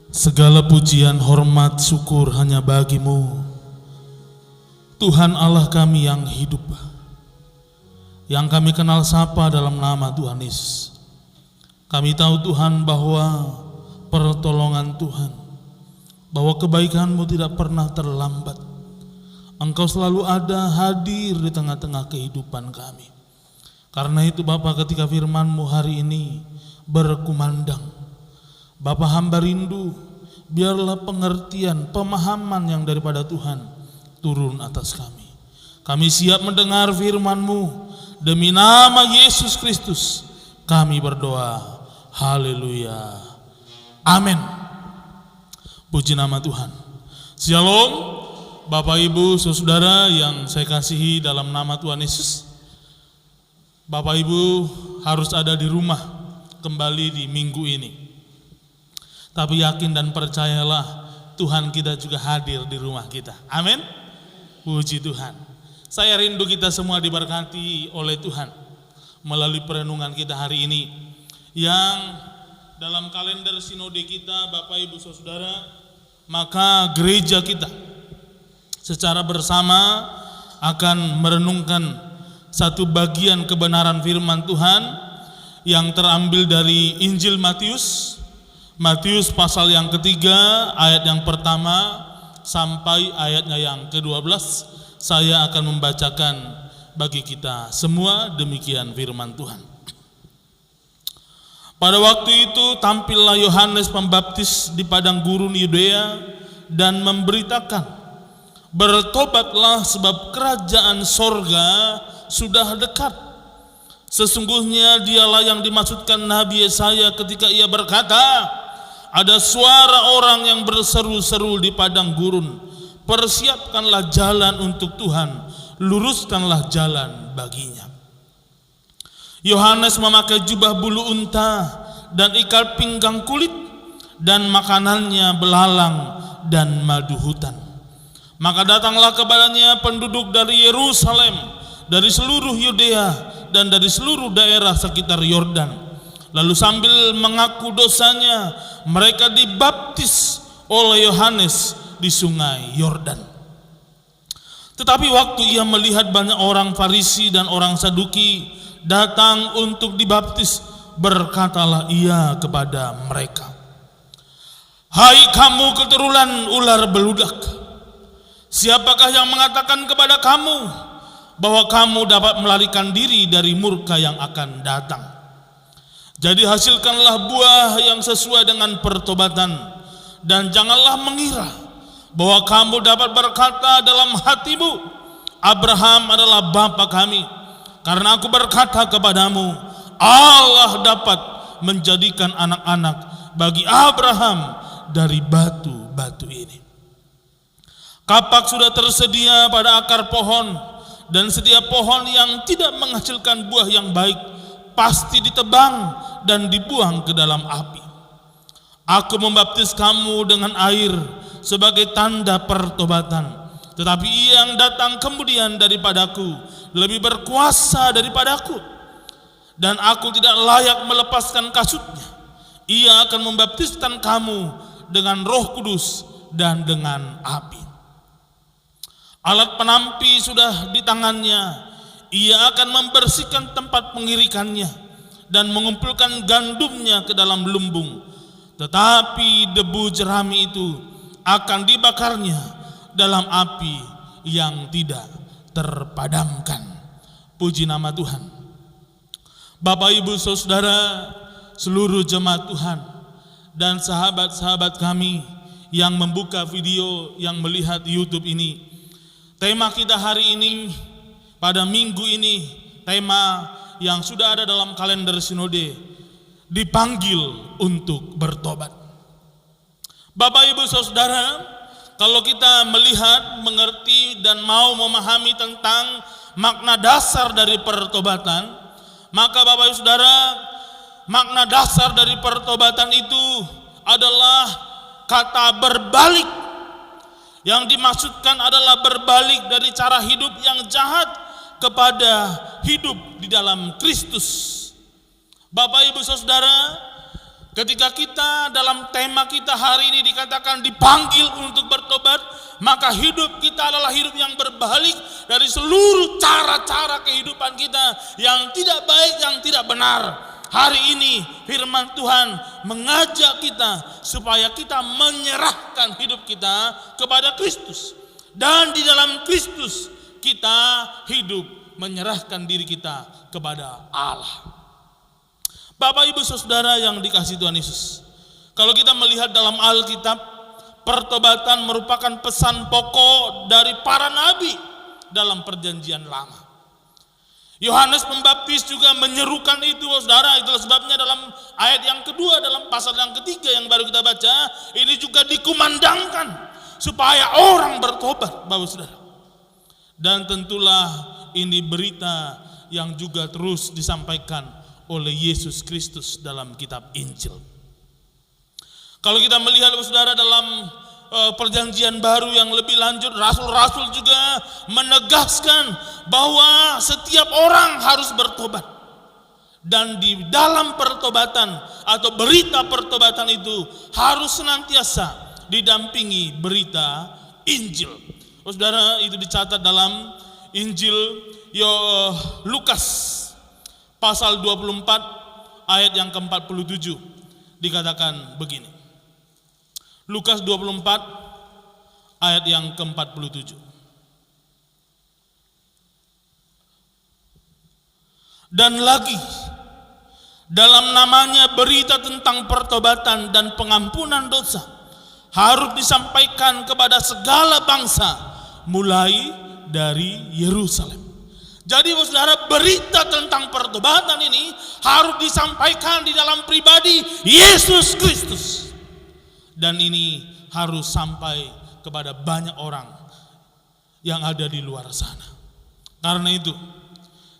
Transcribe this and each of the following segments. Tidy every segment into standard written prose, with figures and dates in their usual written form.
Segala pujian, hormat, syukur hanya bagi-Mu, Tuhan Allah kami yang hidup, yang kami kenal sapa dalam nama Tuhan Yesus. Kami tahu Tuhan bahwa pertolongan Tuhan, bahwa kebaikan-Mu tidak pernah terlambat. Engkau selalu ada, hadir di tengah-tengah kehidupan kami. Karena itu Bapa, ketika firman-Mu hari ini berkumandang, Bapa, hamba rindu, biarlah pengertian, pemahaman yang daripada Tuhan turun atas kami. Kami siap mendengar firman-Mu. Demi nama Yesus Kristus kami berdoa. Haleluya. Amin. Puji nama Tuhan. Shalom Bapak Ibu Saudara yang saya kasihi dalam nama Tuhan Yesus. Bapak Ibu harus ada di rumah kembali di minggu ini. Tapi yakin dan percayalah, Tuhan kita juga hadir di rumah kita. Amin. Puji Tuhan. Saya rindu kita semua diberkati oleh Tuhan melalui perenungan kita hari ini, yang dalam kalender sinode kita, Bapak Ibu Saudara, maka gereja kita secara bersama akan merenungkan satu bagian kebenaran firman Tuhan yang terambil dari Injil Matius pasal yang ketiga, ayat yang pertama sampai ayatnya yang ke-12. Saya akan membacakan bagi kita semua, demikian firman Tuhan. Pada waktu itu tampillah Yohanes Pembaptis di padang gurun Yudea dan memberitakan, bertobatlah sebab kerajaan sorga sudah dekat. Sesungguhnya dialah yang dimaksudkan Nabi Yesaya ketika ia berkata, ada suara orang yang berseru-seru di padang gurun, persiapkanlah jalan untuk Tuhan, luruskanlah jalan baginya. Yohanes memakai jubah bulu unta dan ikat pinggang kulit, dan makanannya belalang dan madu hutan. Maka datanglah kepadanya penduduk dari Yerusalem, dari seluruh Yudea dan dari seluruh daerah sekitar Yordan. Lalu sambil mengaku dosanya, mereka dibaptis oleh Yohanes di sungai Yordan. Tetapi waktu ia melihat banyak orang Farisi dan orang Saduki datang untuk dibaptis, berkatalah ia kepada mereka, hai kamu keturunan ular beludak, siapakah yang mengatakan kepada kamu bahwa kamu dapat melarikan diri dari murka yang akan datang? Jadi hasilkanlah buah yang sesuai dengan pertobatan, dan janganlah mengira bahwa kamu dapat berkata dalam hatimu, Abraham adalah bapa kami. Karena aku berkata kepadamu, Allah dapat menjadikan anak-anak bagi Abraham dari batu-batu ini. Kapak sudah tersedia pada akar pohon, dan setiap pohon yang tidak menghasilkan buah yang baik pasti ditebang dan dibuang ke dalam api. Aku membaptis kamu dengan air sebagai tanda pertobatan, tetapi ia yang datang kemudian daripadaku lebih berkuasa daripadaku, dan aku tidak layak melepaskan kasutnya. Ia akan membaptiskan kamu dengan Roh Kudus dan dengan api. Alat penampi sudah di tangannya. Ia akan membersihkan tempat pengirikannya dan mengumpulkan gandumnya ke dalam lumbung. Tetapi debu jerami itu akan dibakarnya dalam api yang tidak terpadamkan. Puji nama Tuhan. Bapak Ibu Saudara, seluruh jemaat Tuhan, dan sahabat-sahabat kami yang membuka video, yang melihat YouTube ini. Tema kita hari ini, pada minggu ini, tema yang sudah ada dalam kalender sinode, dipanggil untuk bertobat. Bapak Ibu Saudara, kalau kita melihat, mengerti, dan mau memahami tentang makna dasar dari pertobatan, maka Bapak Ibu Saudara, makna dasar dari pertobatan itu adalah kata berbalik. Yang dimaksudkan adalah berbalik dari cara hidup yang jahat kepada hidup di dalam Kristus. Bapak Ibu Saudara, Ketika kita dalam tema kita hari ini dikatakan dipanggil untuk bertobat, maka hidup kita adalah hidup yang berbalik dari seluruh cara-cara kehidupan kita yang tidak baik, yang tidak benar. Hari ini firman Tuhan mengajak kita supaya kita menyerahkan hidup kita kepada Kristus. Dan di dalam Kristus kita hidup menyerahkan diri kita kepada Allah. Bapak Ibu Saudara yang dikasihi Tuhan Yesus, kalau kita melihat dalam Alkitab, pertobatan merupakan pesan pokok dari para nabi dalam perjanjian lama. Yohanes Pembaptis juga menyerukan itu, saudara. Itulah sebabnya dalam ayat yang kedua, dalam pasal yang ketiga yang baru kita baca, ini juga dikumandangkan supaya orang bertobat, Bapak Saudara. Dan tentulah ini berita yang juga terus disampaikan oleh Yesus Kristus dalam kitab Injil. Kalau kita melihat, saudara, dalam perjanjian baru yang lebih lanjut, rasul-rasul juga menegaskan bahwa setiap orang harus bertobat. Dan di dalam pertobatan atau berita pertobatan itu harus senantiasa didampingi berita Injil. Saudara, itu dicatat dalam Injil Lukas pasal 24 ayat yang ke-47 dikatakan begini. Lukas 24 ayat yang ke-47. Dan lagi dalam namanya berita tentang pertobatan dan pengampunan dosa harus disampaikan kepada segala bangsa mulai dari Yerusalem. Jadi saudara, berita tentang pertobatan ini harus disampaikan di dalam pribadi Yesus Kristus. Dan ini harus sampai kepada banyak orang yang ada di luar sana. Karena itu,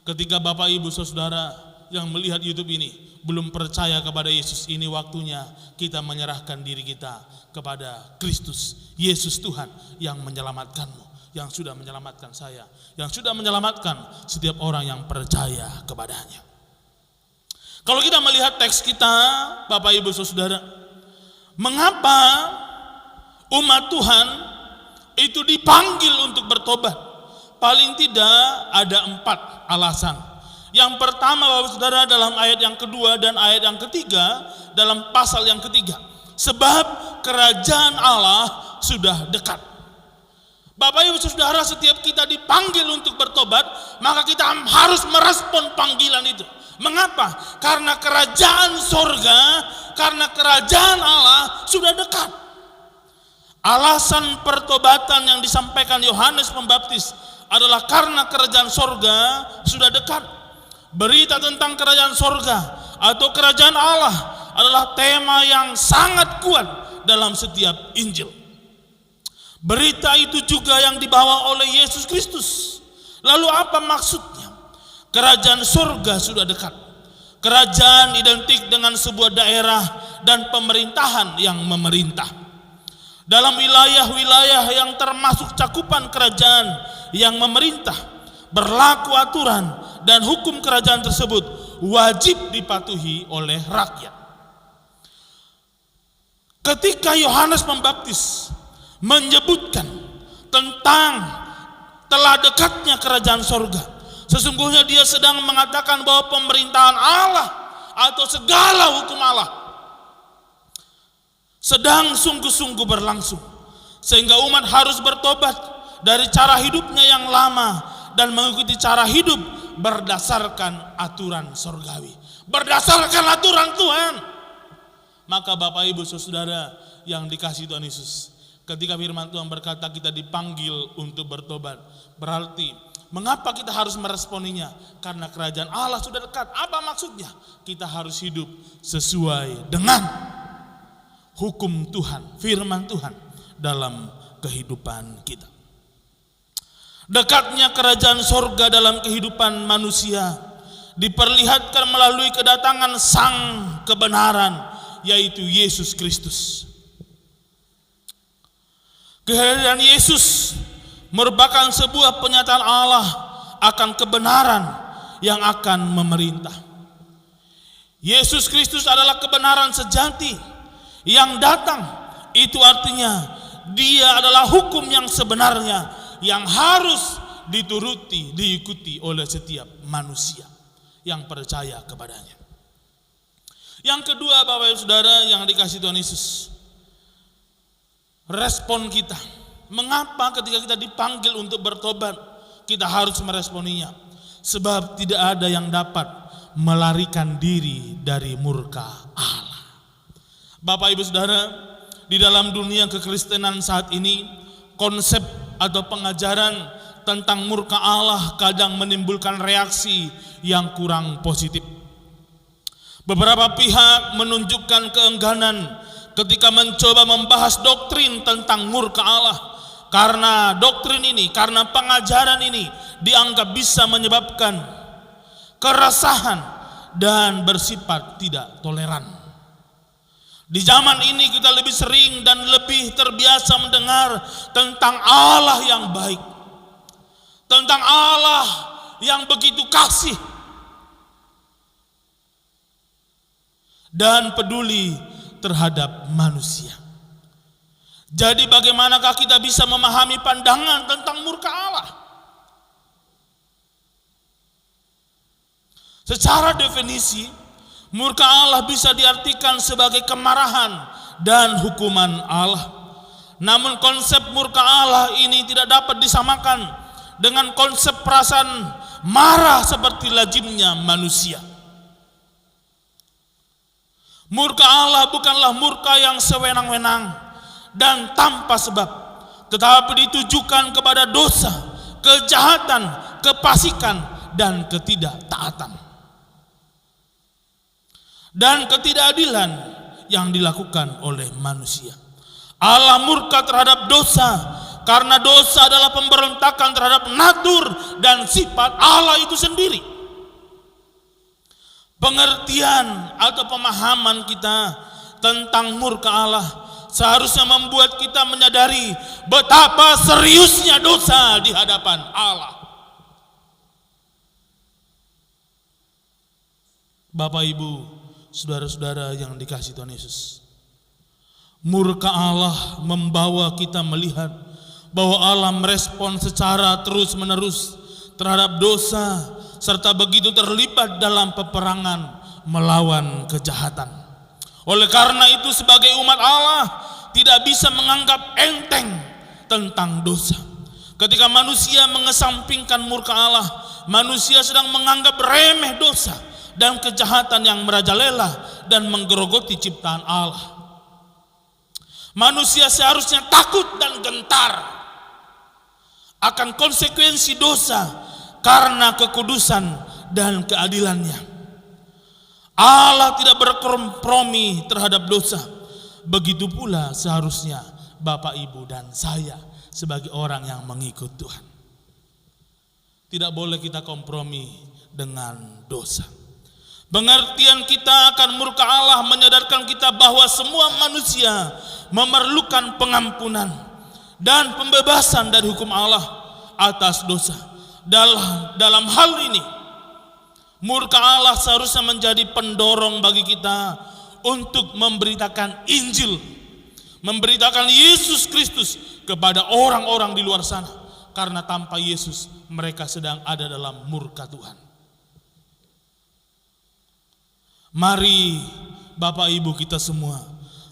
ketika Bapak Ibu Saudara yang melihat YouTube ini belum percaya kepada Yesus, ini waktunya kita menyerahkan diri kita kepada Kristus, Yesus Tuhan yang menyelamatkanmu, yang sudah menyelamatkan saya, yang sudah menyelamatkan setiap orang yang percaya kepadanya. Kalau kita melihat teks kita, Bapak Ibu Saudara, mengapa umat Tuhan itu dipanggil untuk bertobat? Paling tidak ada 4 alasan. Yang pertama, Bapak Saudara, dalam ayat yang kedua dan ayat yang ketiga, dalam pasal yang ketiga, sebab kerajaan Allah sudah dekat. Bapak Ibu Saudara, setiap kita dipanggil untuk bertobat, maka kita harus merespon panggilan itu. Mengapa? Karena kerajaan sorga, karena kerajaan Allah sudah dekat. Alasan pertobatan yang disampaikan Yohanes Pembaptis adalah karena kerajaan sorga sudah dekat. Berita tentang kerajaan sorga atau kerajaan Allah adalah tema yang sangat kuat dalam setiap Injil. Berita itu juga yang dibawa oleh Yesus Kristus. Lalu apa maksudnya? Kerajaan surga sudah dekat. Kerajaan identik dengan sebuah daerah dan pemerintahan yang memerintah. Dalam wilayah-wilayah yang termasuk cakupan kerajaan yang memerintah, berlaku aturan dan hukum kerajaan tersebut wajib dipatuhi oleh rakyat. Ketika Yohanes Pembaptis menyebutkan tentang telah dekatnya kerajaan sorga, sesungguhnya dia sedang mengatakan bahwa pemerintahan Allah atau segala hukum Allah sedang sungguh-sungguh berlangsung, sehingga umat harus bertobat dari cara hidupnya yang lama dan mengikuti cara hidup berdasarkan aturan sorgawi, berdasarkan aturan Tuhan. Maka Bapak Ibu Saudara yang dikasihi Tuhan Yesus, ketika firman Tuhan berkata kita dipanggil untuk bertobat, berarti mengapa kita harus meresponinya? Karena kerajaan Allah sudah dekat. Apa maksudnya? Kita harus hidup sesuai dengan hukum Tuhan, firman Tuhan dalam kehidupan kita. Dekatnya kerajaan sorga dalam kehidupan manusia diperlihatkan melalui kedatangan sang kebenaran, yaitu Yesus Kristus. Kehadiran Yesus merupakan sebuah penyataan Allah akan kebenaran yang akan memerintah. Yesus Kristus adalah kebenaran sejati yang datang. Itu artinya dia adalah hukum yang sebenarnya yang harus dituruti, diikuti oleh setiap manusia yang percaya kepadanya. Yang kedua, Bapak Ibu Saudara yang dikasihi Tuhan Yesus, respon kita. Mengapa ketika kita dipanggil untuk bertobat, kita harus meresponinya? Sebab tidak ada yang dapat melarikan diri dari murka Allah. Bapak Ibu Saudara, di dalam dunia kekristenan saat ini, konsep atau pengajaran tentang murka Allah kadang menimbulkan reaksi yang kurang positif. Beberapa pihak menunjukkan keengganan ketika mencoba membahas doktrin tentang murka Allah, karena doktrin ini, karena pengajaran ini dianggap bisa menyebabkan keresahan dan bersifat tidak toleran. Di zaman ini kita lebih sering dan lebih terbiasa mendengar tentang Allah yang baik, tentang Allah yang begitu kasih dan peduli terhadap manusia. Jadi bagaimanakah kita bisa memahami pandangan tentang murka Allah? Secara definisi, murka Allah bisa diartikan sebagai kemarahan dan hukuman Allah. Namun konsep murka Allah ini tidak dapat disamakan dengan konsep perasaan marah seperti lazimnya manusia. Murka Allah bukanlah murka yang sewenang-wenang dan tanpa sebab, tetapi ditujukan kepada dosa, kejahatan, kefasikan, dan ketidaktaatan dan ketidakadilan yang dilakukan oleh manusia. Allah murka terhadap dosa karena dosa adalah pemberontakan terhadap natur dan sifat Allah itu sendiri. Pengertian atau pemahaman kita tentang murka Allah seharusnya membuat kita menyadari betapa seriusnya dosa di hadapan Allah. Bapak Ibu, saudara-saudara yang dikasihi Tuhan Yesus, murka Allah membawa kita melihat bahwa Allah merespon secara terus-menerus terhadap dosa serta begitu terlibat dalam peperangan melawan kejahatan. Oleh karena itu, sebagai umat Allah tidak bisa menganggap enteng tentang dosa. Ketika manusia mengesampingkan murka Allah, manusia sedang menganggap remeh dosa dan kejahatan yang merajalela dan menggerogoti ciptaan Allah. Manusia seharusnya takut dan gentar akan konsekuensi dosa karena kekudusan dan keadilannya. Allah tidak berkompromi terhadap dosa. Begitu pula seharusnya Bapak, Ibu, dan saya sebagai orang yang mengikut Tuhan. Tidak boleh kita kompromi dengan dosa. Pengertian kita akan murka Allah menyadarkan kita bahwa semua manusia memerlukan pengampunan dan pembebasan dari hukum Allah atas dosa. Dalam hal ini, murka Allah seharusnya menjadi pendorong bagi kita untuk memberitakan Injil, memberitakan Yesus Kristus kepada orang-orang di luar sana, karena tanpa Yesus mereka sedang ada dalam murka Tuhan. Mari Bapak Ibu kita semua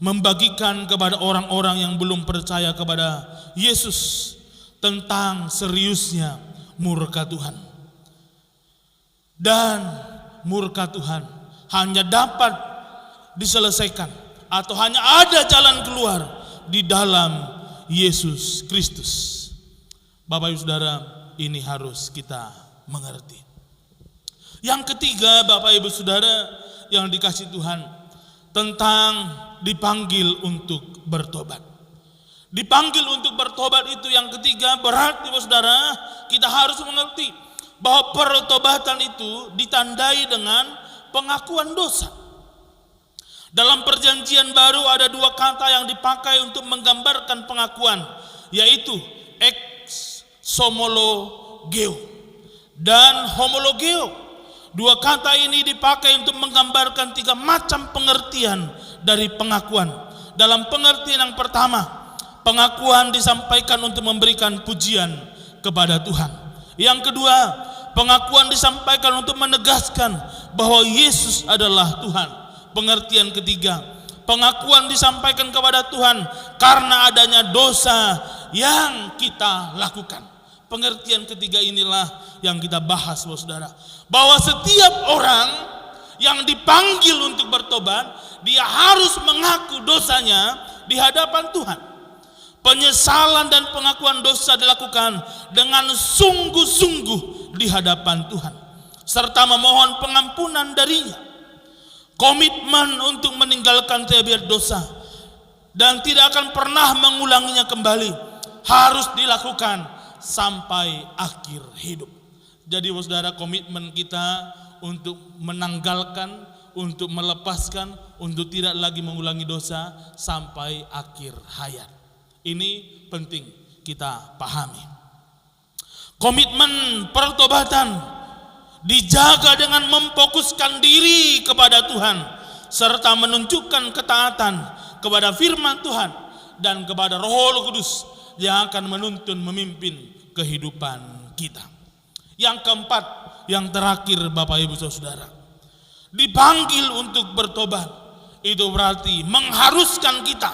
membagikan kepada orang-orang yang belum percaya kepada Yesus tentang seriusnya murka Tuhan. Dan murka Tuhan hanya dapat diselesaikan atau hanya ada jalan keluar di dalam Yesus Kristus. Bapak Ibu Saudara, ini harus kita mengerti. Yang ketiga, Bapak Ibu Saudara yang dikasihi Tuhan, tentang dipanggil untuk bertobat. Dipanggil untuk bertobat itu yang ketiga, berarti Saudara, kita harus mengerti bahwa pertobatan itu ditandai dengan pengakuan dosa. Dalam perjanjian baru ada dua kata yang dipakai untuk menggambarkan pengakuan, yaitu ex homologeo dan homologeo. Dua kata ini dipakai untuk menggambarkan tiga macam pengertian dari pengakuan. Dalam pengertian yang pertama, pengakuan disampaikan untuk memberikan pujian kepada Tuhan. Yang kedua, pengakuan disampaikan untuk menegaskan bahwa Yesus adalah Tuhan. Pengertian ketiga, pengakuan disampaikan kepada Tuhan karena adanya dosa yang kita lakukan. Pengertian ketiga inilah yang kita bahas, saudara. Bahwa setiap orang yang dipanggil untuk bertobat, dia harus mengaku dosanya di hadapan Tuhan. Penyesalan dan pengakuan dosa dilakukan dengan sungguh-sungguh di hadapan Tuhan, serta memohon pengampunan darinya. Komitmen untuk meninggalkan tabiat dosa dan tidak akan pernah mengulanginya kembali harus dilakukan sampai akhir hidup. Jadi saudara, komitmen kita untuk menanggalkan, untuk melepaskan, untuk tidak lagi mengulangi dosa sampai akhir hayat. Ini penting kita pahami. Komitmen pertobatan dijaga dengan memfokuskan diri kepada Tuhan serta menunjukkan ketaatan kepada firman Tuhan dan kepada Roh Kudus yang akan menuntun memimpin kehidupan kita. Yang keempat, yang terakhir Bapak Ibu Saudara, dipanggil untuk bertobat itu berarti mengharuskan kita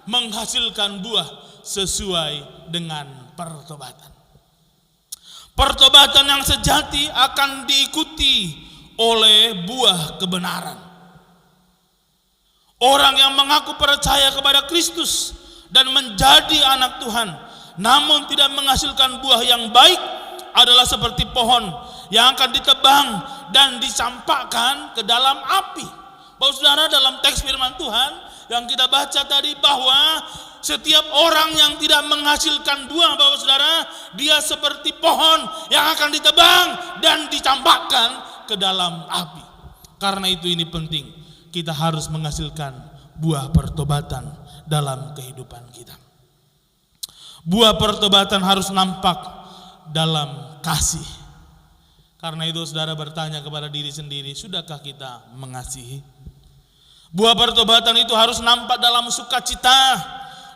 menghasilkan buah sesuai dengan pertobatan. Pertobatan yang sejati akan diikuti oleh buah kebenaran. Orang yang mengaku percaya kepada Kristus dan menjadi anak Tuhan, namun tidak menghasilkan buah yang baik, adalah seperti pohon yang akan ditebang dan dicampakkan ke dalam api. Bapak Saudara, dalam teks firman Tuhan yang kita baca tadi, bahwa setiap orang yang tidak menghasilkan buah, Bapak Saudara, dia seperti pohon yang akan ditebang dan dicampakkan ke dalam api. Karena itu ini penting, kita harus menghasilkan buah pertobatan dalam kehidupan kita. Buah pertobatan harus nampak dalam kasih. Karena itu saudara bertanya kepada diri sendiri, sudahkah kita mengasihi? Buah pertobatan itu harus nampak dalam sukacita.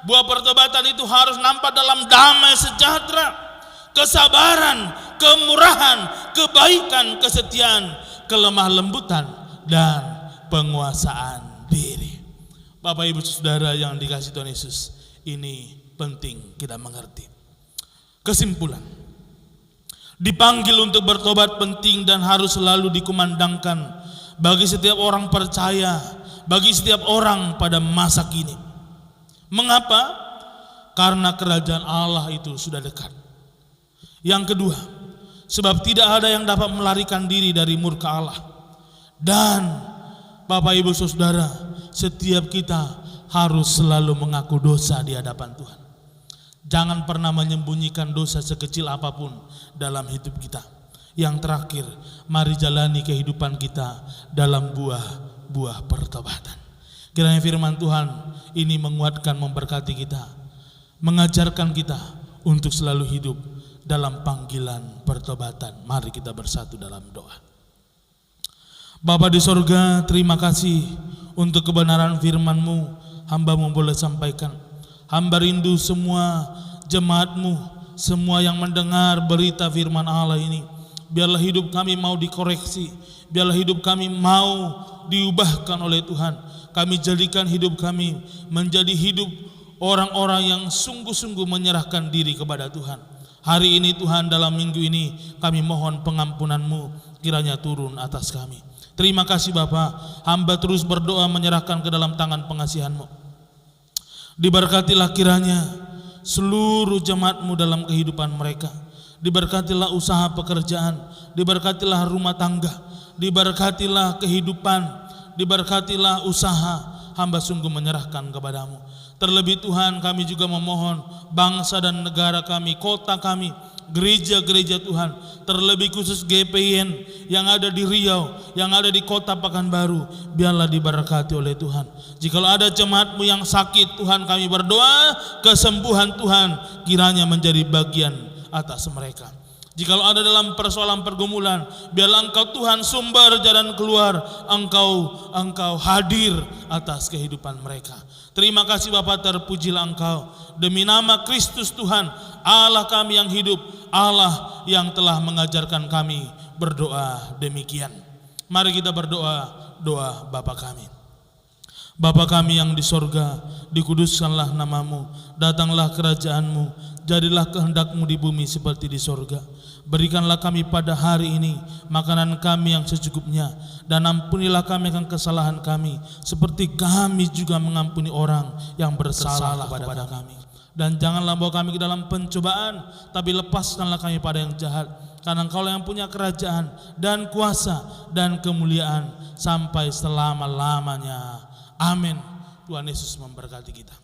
Buah pertobatan itu harus nampak dalam damai sejahtera, kesabaran, kemurahan, kebaikan, kesetiaan, kelemah lembutan, dan penguasaan diri. Bapak Ibu Saudara yang dikasihi Tuhan Yesus, ini penting kita mengerti. Kesimpulan, dipanggil untuk bertobat penting dan harus selalu dikumandangkan bagi setiap orang percaya, bagi setiap orang pada masa kini. Mengapa? Karena kerajaan Allah itu sudah dekat. Yang kedua, sebab tidak ada yang dapat melarikan diri dari murka Allah. Dan Bapak Ibu Saudara, setiap kita harus selalu mengaku dosa di hadapan Tuhan. Jangan pernah menyembunyikan dosa sekecil apapun dalam hidup kita. Yang terakhir, mari jalani kehidupan kita dalam buah-buah pertobatan. Kiranya firman Tuhan ini menguatkan, memberkati kita, mengajarkan kita untuk selalu hidup dalam panggilan pertobatan. Mari kita bersatu dalam doa. Bapa di sorga, terima kasih untuk kebenaran firman-Mu. Hamba-Mu boleh sampaikan. Hamba rindu semua jemaat-Mu, semua yang mendengar berita firman Allah ini, biarlah hidup kami mau dikoreksi, biarlah hidup kami mau diubahkan oleh Tuhan. Kami jadikan hidup kami menjadi hidup orang-orang yang sungguh-sungguh menyerahkan diri kepada Tuhan. Hari ini Tuhan, dalam minggu ini kami mohon pengampunan-Mu kiranya turun atas kami. Terima kasih Bapa, hamba terus berdoa menyerahkan ke dalam tangan pengasihan-Mu. Diberkatilah kiranya seluruh jemaat-Mu dalam kehidupan mereka. Diberkatilah usaha pekerjaan, diberkatilah rumah tangga, diberkatilah kehidupan, diberkatilah usaha. Hamba sungguh menyerahkan kepadamu. Terlebih Tuhan, kami juga memohon bangsa dan negara kami, kota kami, gereja-gereja Tuhan, terlebih khusus GPIN yang ada di Riau, yang ada di kota Pekanbaru, biarlah diberkati oleh Tuhan. Jikalau ada jemaat-Mu yang sakit, Tuhan kami berdoa kesembuhan Tuhan kiranya menjadi bagian atas mereka. Jikalau ada dalam persoalan pergumulan, biarlah Engkau Tuhan sumber jalan keluar, Engkau hadir atas kehidupan mereka. Terima kasih Bapa, terpujilah Engkau. Demi nama Kristus Tuhan, Allah kami yang hidup, Allah yang telah mengajarkan kami berdoa demikian. Mari kita berdoa, doa Bapa kami. Bapa kami yang di sorga, dikuduskanlah namamu, datanglah kerajaanmu, jadilah kehendakmu di bumi seperti di sorga. Berikanlah kami pada hari ini makanan kami yang secukupnya, dan ampunilah kami akan kesalahan kami, seperti kami juga mengampuni orang yang bersalah kepada kami. Dan janganlah bawa kami ke dalam pencobaan, tapi lepaskanlah kami pada yang jahat. Karena Engkau yang punya kerajaan dan kuasa dan kemuliaan sampai selama-lamanya. Amin. Tuhan Yesus memberkati kita.